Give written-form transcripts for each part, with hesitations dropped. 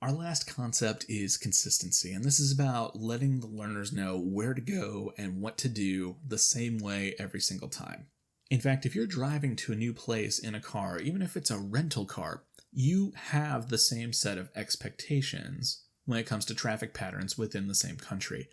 our last concept is consistency, and this is about letting the learners know where to go and what to do the same way every single time. In fact, if you're driving to a new place in a car, even if it's a rental car, you have the same set of expectations when it comes to traffic patterns within the same country.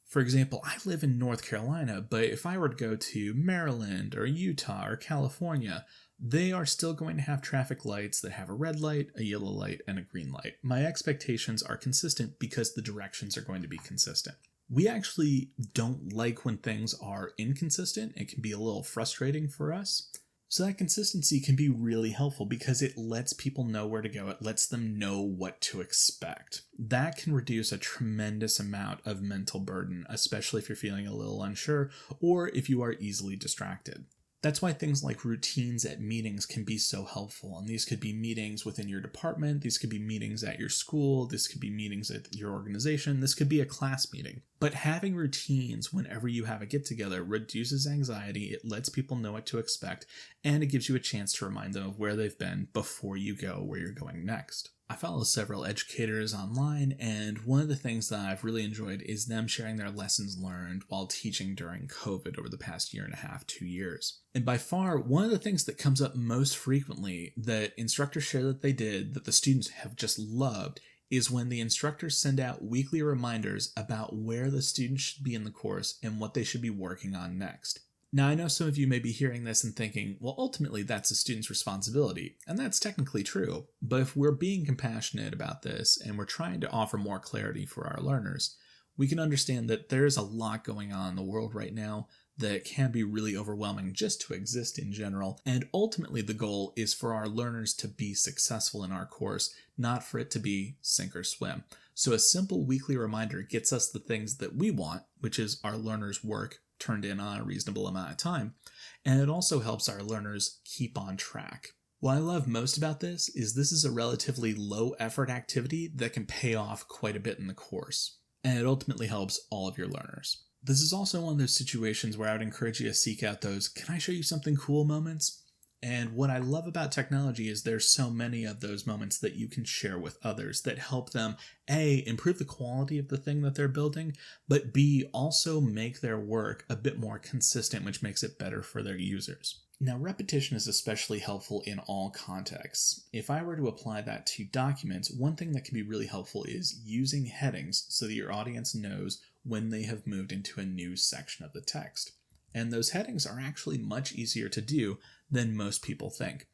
For example, I live in North Carolina, but if I were to go to Maryland or Utah or California, they are still going to have traffic lights that have a red light, a yellow light, and a green light. My expectations are consistent because the directions are going to be consistent. We actually don't like when things are inconsistent. It can be a little frustrating for us. So that consistency can be really helpful because it lets people know where to go. It lets them know what to expect. That can reduce a tremendous amount of mental burden, especially if you're feeling a little unsure or if you are easily distracted. That's why things like routines at meetings can be so helpful. And these could be meetings within your department. These could be meetings at your school. This could be meetings at your organization. This could be a class meeting. But having routines whenever you have a get-together reduces anxiety. It lets people know what to expect. And it gives you a chance to remind them of where they've been before you go where you're going next. I follow several educators online, and one of the things that I've really enjoyed is them sharing their lessons learned while teaching during COVID over the past year and a half, 2 years. And by far, one of the things that comes up most frequently that instructors share that they did, that the students have just loved, is when the instructors send out weekly reminders about where the students should be in the course and what they should be working on next. Now, I know some of you may be hearing this and thinking, well, ultimately that's a student's responsibility, and that's technically true. But if we're being compassionate about this and we're trying to offer more clarity for our learners, we can understand that there's a lot going on in the world right now that can be really overwhelming just to exist in general. And ultimately the goal is for our learners to be successful in our course, not for it to be sink or swim. So a simple weekly reminder gets us the things that we want, which is our learners' work turned in on a reasonable amount of time, and it also helps our learners keep on track. What I love most about this is a relatively low effort activity that can pay off quite a bit in the course, and it ultimately helps all of your learners. This is also one of those situations where I would encourage you to seek out those "can I show you something cool" moments. And what I love about technology is there's so many of those moments that you can share with others that help them, A, improve the quality of the thing that they're building, but B, also make their work a bit more consistent, which makes it better for their users. Now, repetition is especially helpful in all contexts. If I were to apply that to documents, one thing that can be really helpful is using headings so that your audience knows when they have moved into a new section of the text. And those headings are actually much easier to do than most people think.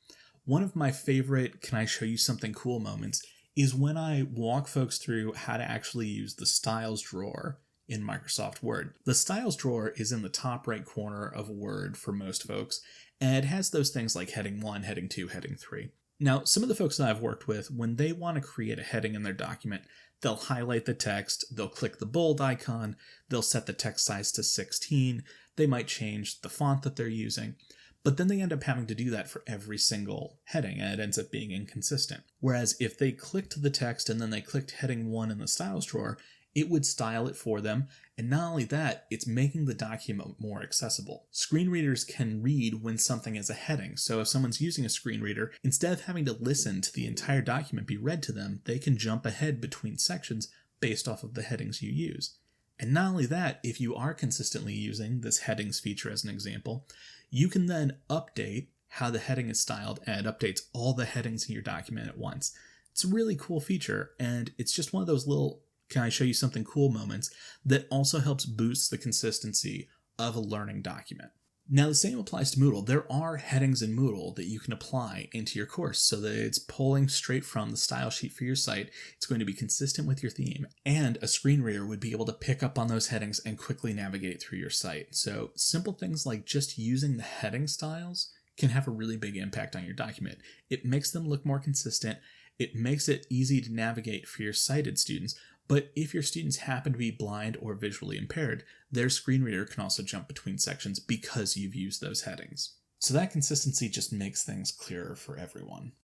One of my favorite "can I show you something cool" moments is when I walk folks through how to actually use the styles drawer in Microsoft Word. The styles drawer is in the top right corner of Word for most folks, and it has those things like heading 1, heading 2, heading 3. Now, some of the folks that I've worked with, when they want to create a heading in their document, they'll highlight the text, they'll click the bold icon, they'll set the text size to 16, they might change the font that they're using, but then they end up having to do that for every single heading, and it ends up being inconsistent. Whereas if they clicked the text and then they clicked heading 1 in the styles drawer, it would style it for them, and not only that, it's making the document more accessible. Screen readers can read when something is a heading, so if someone's using a screen reader, instead of having to listen to the entire document be read to them, they can jump ahead between sections based off of the headings you use. And not only that, if you are consistently using this headings feature as an example, you can then update how the heading is styled, and it updates all the headings in your document at once. It's a really cool feature, and it's just one of those little "can I show you something cool" moments that also helps boost the consistency of a learning document. Now, the same applies to Moodle. There are headings in Moodle that you can apply into your course so that it's pulling straight from the style sheet for your site. It's going to be consistent with your theme, and a screen reader would be able to pick up on those headings and quickly navigate through your site. So simple things like just using the heading styles can have a really big impact on your document. It makes them look more consistent. It makes it easy to navigate for your sighted students. But if your students happen to be blind or visually impaired, their screen reader can also jump between sections because you've used those headings. So that consistency just makes things clearer for everyone.